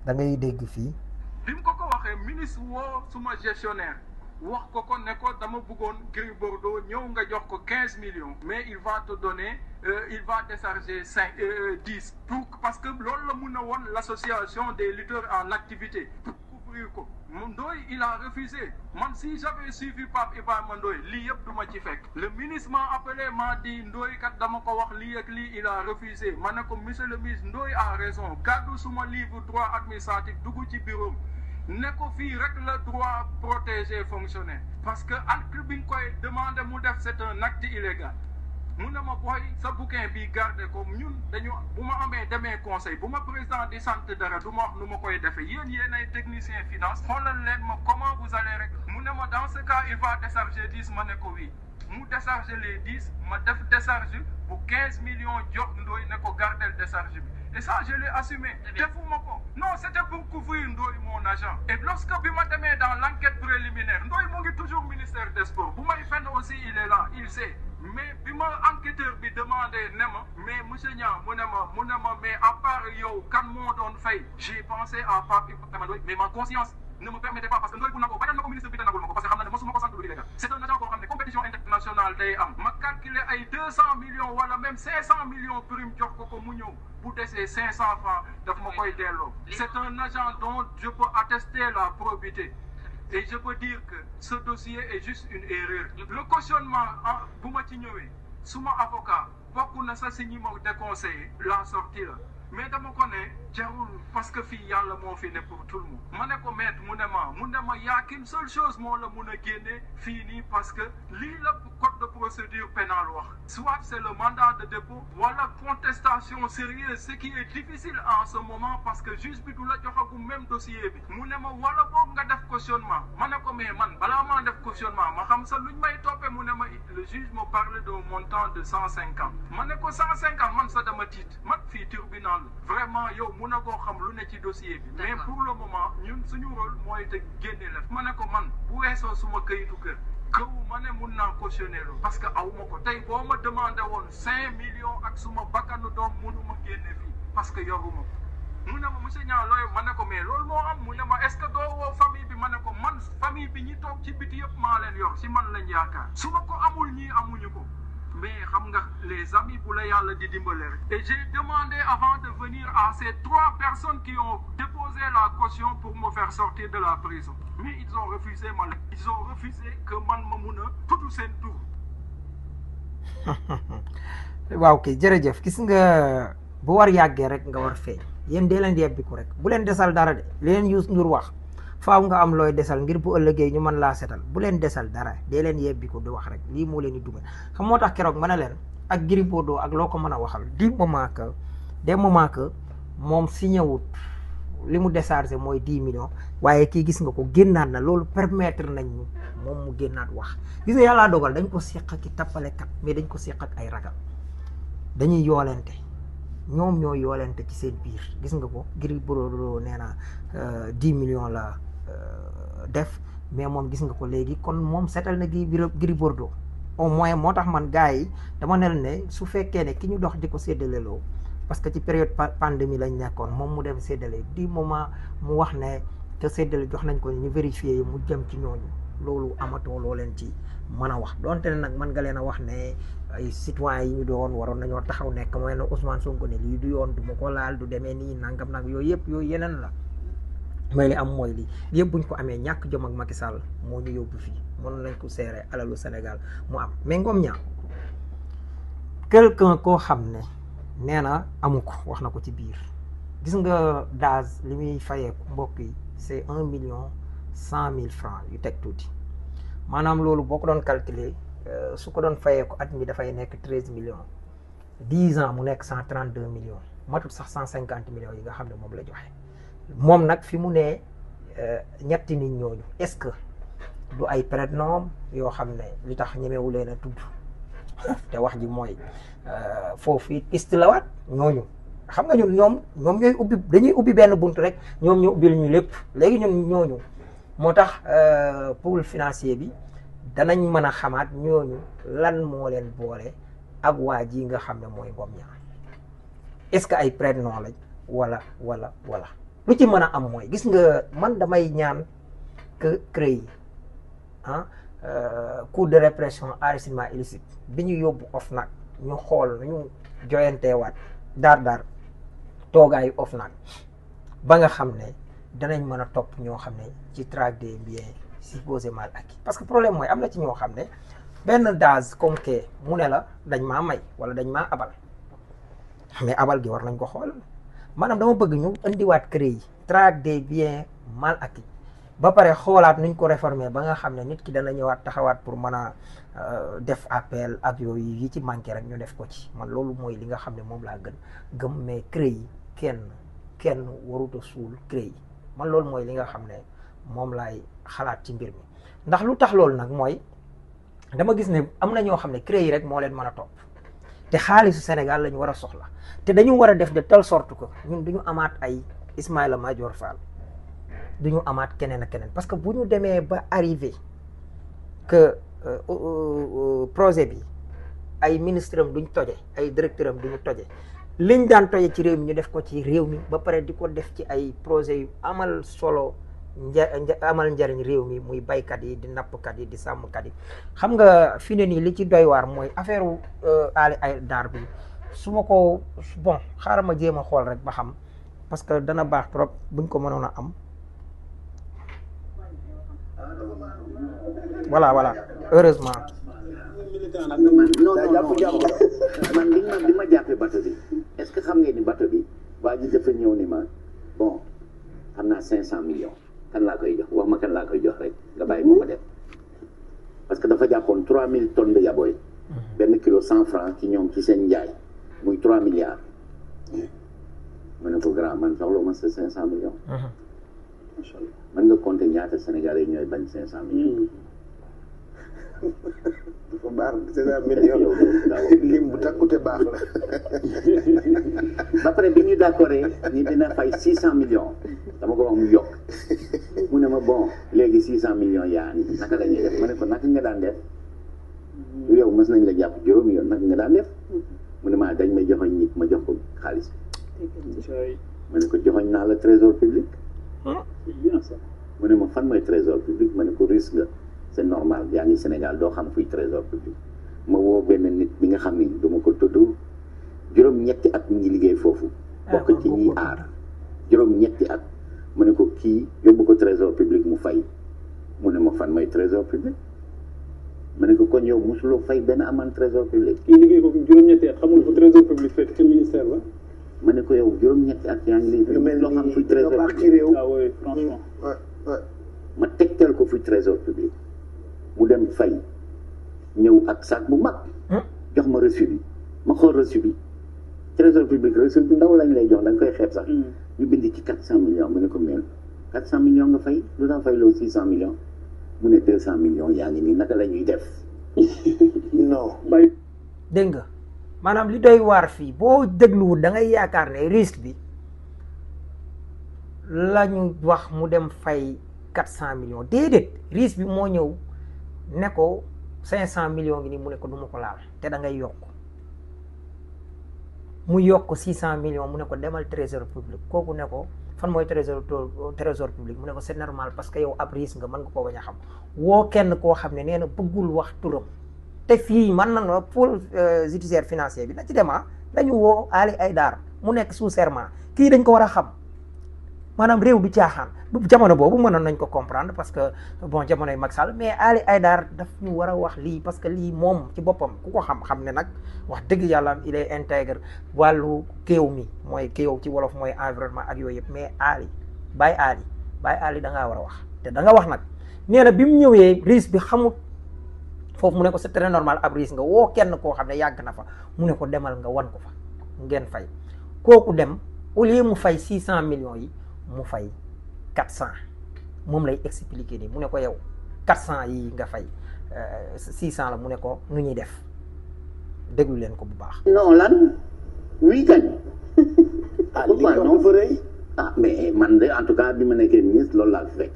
da ngay dégg fii. bi mu ko waxee ministre woo suma gestionnaire wax ko ne ko dama bëggoon Gris Bordeaux ñëw nga jox ko 15 millions mais il va te donner il va décharger 10 parce que loolu la mun a woon l'association des lutteurs en activité pour couvrir ko Ndoye il a refusé man si j'avais suivi Pape Ibrahima Ndoye lii yëpp du ma ci fekk le ministre m'a appelé m'a dit Ndoye kat dama ko wax lii ak lii il a refusé ma ne ko monsieur le ministre Ndoye a raison gàddu suma livre droit administratif dugg ci bureau ne ko fii rek le droit protégé fonctionnaire parce que acte bi nga koy demandé mu def c'est un acte illégal mu ne ma booy sa bouquin bi garder ko ñun dañu bu ma amee demee conseil bu ma président di sant dara du ma wax nu ma koy defee yéen ay technicien finance xoolal leen ma comment vous allez rek mu ne ma dans ce cas il va décharger 10 ma ne ko oui mu décharger les 10 ma def décharge bu 15 millions jox Ndoye ne ko gardel décharge bi et ça je l'ai assumé defuma ko non c'était pour couvrir Ndoye mon agent et lorsque bi ma demee dans l'enquête préliminaire Ndoye mu ngi toujours ministère des sports bu may fenn aussi il est là il sait mais bi ma enquêteur bi demandé ne ma mais monsieur Niang mu ne ma mais à part yow kan moo doon fay j'ai pensé à Pape Ibrahima Ndoye mais ma conscience ne me permettait pas parce que Ndoye bu nangoo bañal na ko ministre bi te nagul ma ko parce que xam na ne mosuma ko sant lu illégal c'est un agent boo xam ne compétition internationale day am ma calculer ay 200 millions wala même 500 millions prime jox ko mu ñëw bu desee 500 francs daf ma koy delloo c'est un agent dont je peux attester la probité et je peux dire que ce dossier est juste une erreur le cautionnement bu ma ci ñëwee suma avocat bokk na sa si ñi ma déconseillé la sortie la mais dama ko ne jarul parce que fii yàlla moo fi ne pour tout le monde ma ne ko maître mu ne ma y a qu'une seule chose moo la mun a génne fii nii parce que lii la code de procédure pénale wax soit c'est le mandat de dépôt wala contestation sérieuse ce qui est difficile en ce moment parce que juge bi du la joxagu même dossier bi mu ne ma wala boog nga def cautionnement ma ne ko mais man balaa maa def cautionnement ma xam sa luñ may toppee mu ne ma le juge me parle d'un montant de 150 ma ne ko 150 man sa dama tiit man fii tribunal vraiment yow mun na koo xam lu ne ci dossier bi mais pour le moment ñun suñu rôle mooy te génne la ma ne ko man bu weesoo suma këyitu kër gëwu ma ne mun naa cautionner lu parce que aw ma ko tey boo ma demandé woon 5 millions ak suma bakkanu doom mënuma génne fii parce que yoruma ko mu ne ma monsieur Niang looy ma ne ko mais loolu moo am mu ne ma est-ce que doo woo famille bi ma ne ko man famille bi ñi toog ci biti yëpp maa leen yor si man lañ yaakaar su ma ko amul ñii amuñu ko mais xam nga les amis bu la yàlla di dimbale rek et j'ai demandé avant de venir à ces 3 personnes qui ont déposé la caution pour me faire sortir de la prison mais ils ont refusé ils ont refusé que man ma mun a tudd seen tur. waaw kay jërëjëf gis nga bu war yàggee rek nga war feeñ yéen dee leen yebbiku rek bu leen desal dara de li leen Youssou Ndour wax faaw nga am looy desal ngir bu ëllëgee ñu mën laa setal bu leen desal dara dee leen yebbiku di wax rek lii moo leen di dugal xam moo tax keroog mën a leen ak Gris Bordeaux ak loo ko mën a waxal du moment que des moments que moom signé wut li mu déchargé mooy 10 millions waaye kii gis nga ko génnaat na loolu permettre nañ ñu moom mu génnaat wax gis nga yàllaa dogal dañ ko seq ak i tappalekat mais dañ ko seq ak ay ragal dañuy yoolente ñoom ñoo yoolente ci seen biir gis nga ko Gris Bordeaux nee na 10 millions la def mais moom gis nga ko léegi kon moom seetal na Gris Bordeaux au moins moo tax man gars yi dama ne su fekkee ne ki ñu dox di ko séddaleloo parce que ci période pandémie lañ nekkoon moom mu dem séddale du moment mu wax ne te séddale jox nañ ko ñu vérifier mu jëm ci ñooñu loolu amatoo loo leen ci mën a wax donte ne nag mën nga leen a wax ne ay citoyens yi ñu doon waroon nañoo taxaw nekk mooy ne Ousmane Sonko ne lii du yoon du ma ko laal du demee nii nangam nag yooyu yëpp yooyu yeneen la mooy li am mooy lii yëpp buñ ko amee ñàkk jom ak Macky Sall moo ñu yóbbu fii mën nañ ko seere alalu Sénégal mu am mais Ngom Niang quelqu'un koo xam ne nee na amu ko wax na ko ci biir gis nga Daz li muy fayeeku mbokk yi c'est 1,100,000 francs yu teg tuuti maanaam loolu boo ko doon calculer su ko doon fayeeku at mi dafay nekk 13 millions 10 ans mu nekk 132 millions matut sax 150 millions yi nga xam ne moom la joxe moom nag fi mu ne ñetti nit ñooñu est-ce que du ay prête-nom yoo xam ne li tax ñemewu leen a tudd te wax ji mooy foofu it piste la waat ñooñu xam nga ñoom ñooy ubbi dañuy ubbi benn bunt rek ñoom ñu ubbil ñu lépp léegi ñun ñooñu moo tax pôle financier bi danañ mën a xamaat ñooñu lan moo leen boole ak waa ji nga xam ne mooy Ngom Niang est-ce que ay prête-nom lañ wala lu ci mën a am mooy gis nga man damay ñaan que CREI cour de répression enrichissement illicite bi ñu yóbbu OFNAC ñu xool ñu joyanteewaat daar toogaayu OFNAC ba nga xam ne danañ mën a topp ñoo xam ne ci traque des biens supposément acquis parce que problème mooy am na ci ñoo xam ne benn dase comme que mu ne la dañ maa may wala dañ maa abal mais abal gi war nañ ko xool maanaam dama bëgg ñu indiwaat CREI traque des biens mal acquis ba pare xoolaat nuñ ko réformer ba nga xam ne nit ki dana ñëwaat taxawaat pour mën a def appel ak yooyu yi ci manqué rek ñu def ko ci man loolu mooy li nga xam ne moom laa gëm mais CREI kenn waruta suul CREI man loolu mooy li nga xam ne moom laay xalaat ci mbir mi ndax lu tax loolu nag mooy dama gis ne am na ñoo xam ne CREI rek moo leen mën a topp te xaalisu Sénégal la ñu war a soxla te dañu war a def de telle sorte que ñun duñu amaat ay Ismaïla Madior Fall duñu amaat keneen ak keneen parce que bu ñu demee ba arrivé que projet bi ay ministre am duñ toje ay directeur am duñu toje liñ daan toje ci réew mi ñu def ko ci réew mi ba pare di ko def ci ay projet yu amal solo amal njariñ réew mi muy baykat yi di nappkat yi di sàmmkat yi xam nga fi ne nii li ci doy waar mooy affaire Ali Aïdar bi su ma ko bon xaaral ma jéem a xool rek ba xam parce que dana baax trop buñ ko mënoon a am voilà heureusement. man li ma jàppee bato bi est-ce que xam ngeen ni bato bi waa ji dafa ñëw ni ma bon xam naa 500 millions kan laa koy jox wax ma kan laa koy jox rek nga bàyyi ma def parce que dafa jàppoon 3000 tonnes de yaboy benn kilo 100 francs ci ñoom ci seen njaay muy 3 milliards. ma ne ko grand man soxla ma sa 500 millions. macha allah mën nga compter ñaata Sénégalais yi ñooy bañ 500 millions. dafa baax 500 millions lim bu takkute baax la. ba pare bi ñu d'accord ni dina fay 600 millions dama ko wax mu yokk mu ne ma bon léegi 600 millions yaa ni naka la ñuy def ma ne ko naka nga daan def yow mës nañ la jàpp juróomi yoon naka nga daan def mu ne ma dañ may joxoñ nit ma jox ko xaalis ma ne ko joxoñ naa la trésor public. mu ne ma fan mooy trésor public ma ne ko risque nga c'est normal yaa ngi Sénégal doo xam fuy trésor public ma woo benn nit bi nga xam ni duma ko tudd juróom-ñetti at mi ngi liggéey foofu bokk ci ñiy aar juróom-ñetti at ma ne ko kii yóbbu ko trésor public mu fay mu ne ma fan mooy trésor public ma ne ko kon yow mosuloo fay benn amende trésor public. kii liggéey foofu juróom-ñetti at xamul fu trésor public fekk ci ministère ba. ma ne ko yow juróom-ñetti at yaa ngi liggéey. loo xam fuy trésor public. ah oui franchement. ma tegtal ko fuy trésor public mu dem fay ñëw ak sac bu mag. jox ma reçu bi ma xool reçu bi trésor public reçu bi ndaw lañ lay jox da nga koy xeeb sax. ñu bind ci 400 millions mu ne ko mel 400 millions nga fay lu tax fay loo 600 millions mu ne 200 millions yaa ngi nii naka la ñuy def. non. dégg nga maanaam li doy waar fii boo dégluwul da ngay yaakaar ne risque bi la ñu wax mu dem fay 400 millions déedéet risque bi moo ñëw ne ko 500 millions ngi nii mu ne ko du ma ko laal te da ngay yokk mu yokk 600 millions mu ne ko demal trésor public kooku ne ko fan mooy trésor public mu ne ko c'est normal parce que yow ab risque nga mën nga koo bañ a xam woo kenn koo xam ne nee na bëggul wax turam te fii man na pôle judiciaire financier bi na ci dema dañu woo Ali Aïdar mu nekk sous serment kii dañ ko war a xam maanaam réew du caaxaan jamono boobu mënoon nañ ko comprendre parce que bon jamonoy Macky Sall mais Ali Aïdar daf ñu war a wax lii parce que lii moom ci boppam ku ko xam ne nag wax dëgg yàlla il est intègre wàllu kéew mi mooy kéew ci wolof mooy environnement ak yooyu yëpp mais Baye Ali da ngaa war a wax te da nga wax nag nee na bi mu ñëwee risque bi xamut foofu mu ne ko c'est très normal ab risque nga woo kenn koo xam ne yàgg na fa mu ne ko demal nga wan ko fa ngeen fay kooku dem au lieu mu fay 600 millions yi mu fay 400 moom lay expliquer nii mu ne ko yow 400 yi nga fay 600 la mu ne ko nu ñuy def déglu leen ko bu baax. non lan oui kañ. pourquoi non fa rëy. mais man de en tout cas bi ma nekkee ministre loolu laa fi fekk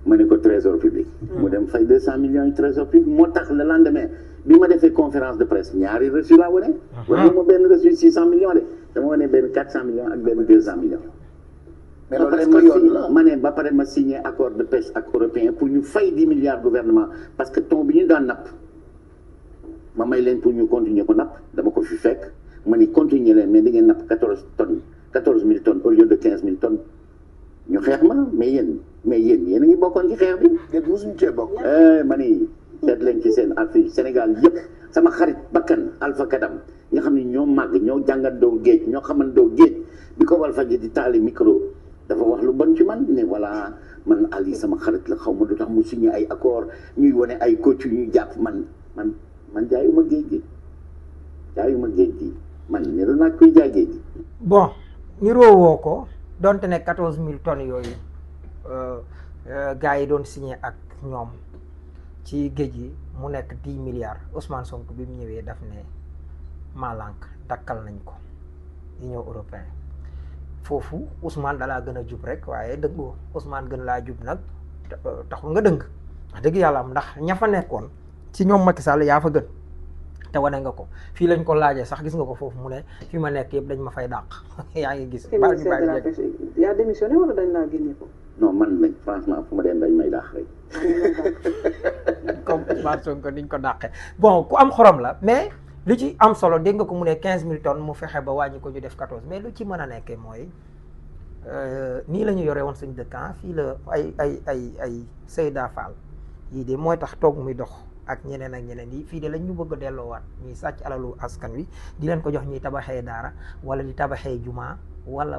ma ne ko trésor public. mu dem fay 200 millions yi trésor public moo tax le lendemain bi ma defee conférence de presse ñaari reçu laa wane. wane ma benn reçu 600 millions de dama wane benn 400 millions ak benn 200 millions. mais loolu est-ce que yoon la ma ne ba pare ma signé accord de pêche ak européen pour ñu fay 10 milliards gouvernement parce que thon bi ñu daan napp ma may leen pour ñu continuer ko napp dama ko fi fekk ma ni continuer leen mais da ngeen napp 14 000 tonnes au lieu de 15 000 tonnes ñu xeex ma mais yéen yéen a ngi bokkoon ci xeex bi. déet mosuñu cee bokk. ma ni seet leen ci seen affaire Sénégal yëpp sama xarit bakkan Alpha Kadam nga xam ne ñoo màgg ñoo jàngandoo géej ñoo xamandoo géej bi ko Walfadjri di taali micro dafa wax lu bon ci man ne voilà man Ali sama xarit la xaw ma du tax mu signé ay accord ñuy wane ay coach ñuy jàpp man jaayuma géej gi man niru naa kuy jaay géej gi. bon niroo woo ko donte ne 14000 tonnes yooyu gars yi doon signé ak ñoom ci géej gi mu nekk 10 milliards Ousmane Sonko bi mu ñëwee daf ne maalank dakkal nañ ko Union européenne foofu Ousmane dalaa gën a jub rek waaye dëggoo Ousmane gën laa jub nag taxul nga dëng wax dëgg yàlla am ndax ña fa nekkoon ci ñoom Macky Sall yaa fa gën te wane nga ko fii lañ ko laajee sax gis nga ko foofu mu ne fi ma nekk yëpp dañ ma fay dàq yaa ngi gis. yaa démissionné wala dañ laa génne ko. non man nag franchement fu ma dem dañ may dàq rek. comme Ousmane Sonko niñ ko dàqee bon ku am xorom la mais lu ci am solo dégg nga ko mu ne 15000 tonnes mu fexe ba wàññi ko ñu def 14 mais lu ci mën a nekkee mooy nii la ñu yore woon suñu dëkk fii la ay Seyda Fall yii de mooy tax toog muy dox. ak ñeneen yi fii de lañ ñu bëgg a delloowaat ñuy sàcc alalu askan wi di leen ko jox ñuy tabaxee daara wala di tabaxee juma wala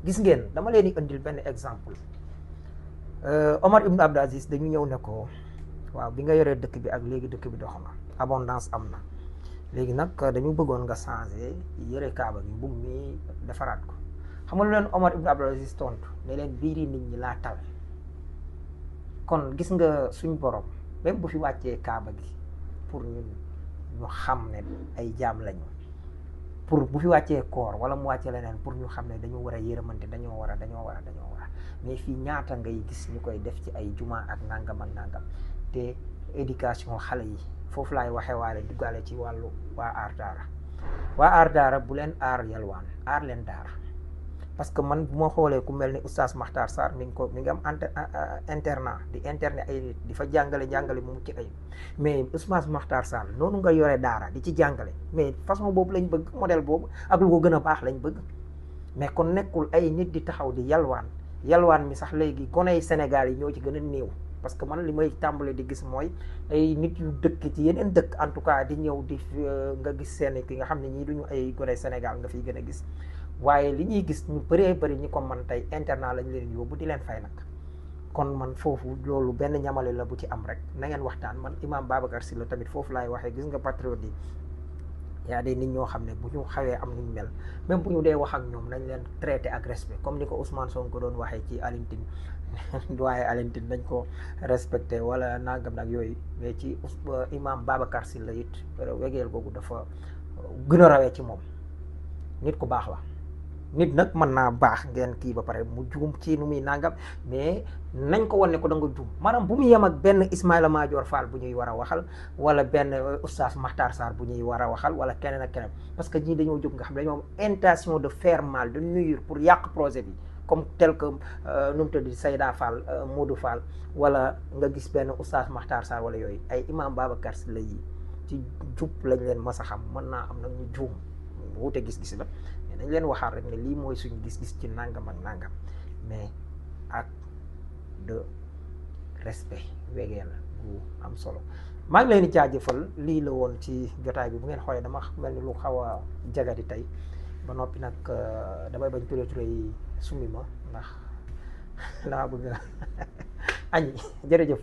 gis ngeen dama leen di indil benn exemple Omar Ibn Abdou Aziz dañu ñëw ne ko waaw bi nga yoree dëkk bi ak léegi dëkk bi dox na abondance am na léegi nag dañu bëggoon nga changé yëre kaaba gi mbubb mi defaraat ko xam nga lu leen Omar Ibn Abdou Aziz tontu ne leen biiri nit ñi laa tal kon gis nga suñ borom même bu fi wàccee kaaba gi pour ñun ñu xam ne ay jaam lañu pour bu fi wàccee koor wala mu wàccee leneen pour ñu xam ne dañu war a yërëmante dañoo war a mais fii ñaata ngay gis ñu koy def ci ay juma ak nangam te éducation xale yi foofu laay waxee waale duggaale ci wàllu waa aar daara bu leen aar yalwaan aar leen daara parce que man bu ma xoolee ku mel ni oustaz Makhtar Sarr mi ngi am internat di internet ay nit di fa jàngale mu mucc ayib mais oustaz Makhtar Sarr noonu nga yore daara di ci jàngale mais façon boobu lañ bëgg modèle boobu ak lu ko gën a baax lañ bëgg mais kon nekkul ay nit di taxaw di yalwaan mi sax léegi goney Sénégal yi ñoo ci gën a néew parce que man li may tàmbale di gis mooy ay nit yu dëkk ci yeneen dëkk en tout cas di ñëw di nga gis seen ki nga xam ne ñii duñu ay goney Sénégal nga fiy gën a gis waaye li ñuy gis ñu bëree bëri ñi ko man tey internat lañ leen yóbbu di leen fay nag kon man foofu loolu benn ñamale la bu ci am rek na ngeen waxtaan man imam Babacar Sylla tamit foofu laay waxee gis nga patriote yi yaa des nit ñoo xam ne bu ñu xawee am nuñ mel même bu ñu dee wax ak ñoom nañ leen traité ak respect comme ni ko Ousmane Sonko doon waxee ci Alioune Tine doyen Alioune Tine nañ ko respecté wala nangam nag yooyu mais ci imam Babacar Sylla it wegeel googu dafa gën a rawee ci moom nit ku baax la nit nag mën naa baax ngeen kii ba pare mu juum ci nu muy nangam mais nañ ko wan ne ko da nga juum maanaam bu mu yem ak benn Ismaïla Madior Fall bu ñuy war a waxal wala benn oustaz Makhtar Sarr bu ñuy war a waxal wala keneen ak keneen parce que ñii dañoo jóg nga xam dañoo am intention de faire mal de nuire pour yàq projet bi comme tel que nu mu tudd Seyda Fall Modou Fall wala nga gis benn oustaz Makhtar Sarr wala yooyu ay imam Babacar Sylla yi ci jub lañ leen mas a xam mën naa am nag ñu juum wuute gis-gis la dañ leen waxaat rek ne lii mooy suñu gis-gis ci nangam ak nangam mais ak de respect wegee la gu am solo maa ngi leen di jaajëfal lii la woon ci jotaay bi bu ngeen xoolee dama mel ni lu xaw a jagadi tey ba noppi nag damay bañ turé yi summi ma ndax laa bëgg añi jërëjëf